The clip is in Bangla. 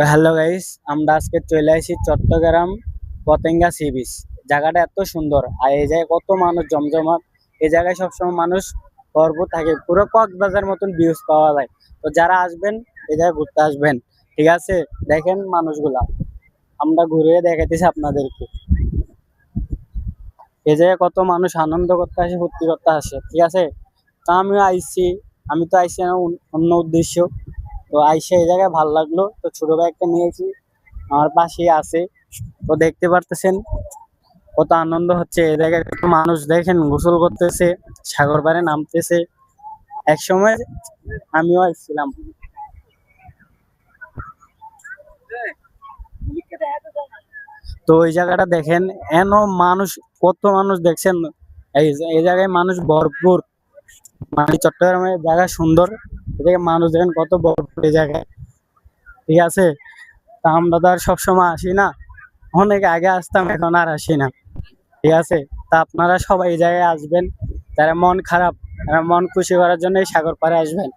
তো হ্যালো গাইস, আমরা আজকে চলে আসি চট্টগ্রাম পতেঙ্গা সি বিচ। জায়গাটা এত সুন্দর, আর এই জায়গায় কত মানুষ জমজমাট। এই জায়গায় সবসময় মানুষ ভরপুর থাকে, পুরো কক্সবাজার মতন ভিউজ পাওয়া যায়। তো যারা আসবেন এই জায়গায় ঘুরতে আসবেন, ঠিক আছে? দেখেন মানুষগুলা, আমরা ঘুরে দেখাইতেছি আপনাদেরকে। এই জায়গায় কত মানুষ আনন্দ করতে আসে, ফুর্তি করতে আসে, ঠিক আছে? তা আমিও আইছি, আমি তো আইছি অন্য উদ্দেশ্য। তো আইসা এই জায়গায় ভালো লাগলো, তো ছোট ভাই একটা নিয়েছি, আমার পাশেই আছে। তো দেখতে পারতেছেন কত আনন্দ হচ্ছে। এই জায়গায় কত মানুষ দেখেন গোসল করতেছে, সাগর পাড়ে নামতেছে। এক সময় আমিও আসছিলাম। তো ওই জায়গাটা দেখেন, এন মানুষ, কত মানুষ দেখছেন। এই এই জায়গায় মানুষ ভরপুর। মানে চট্টগ্রামের জায়গা সুন্দর, এই জায়গায় মানুষ দেখেন কত ভরপুর এই জায়গায়, ঠিক আছে? তা আমরা তো আর সবসময় আসি না, অনেক আগে আসতাম, এখন আর আসি না, ঠিক আছে? তা আপনারা সবাই এই জায়গায় আসবেন, যারা মন খারাপ, তারা মন খুশি করার জন্য এই সাগর পাড়ে আসবেন।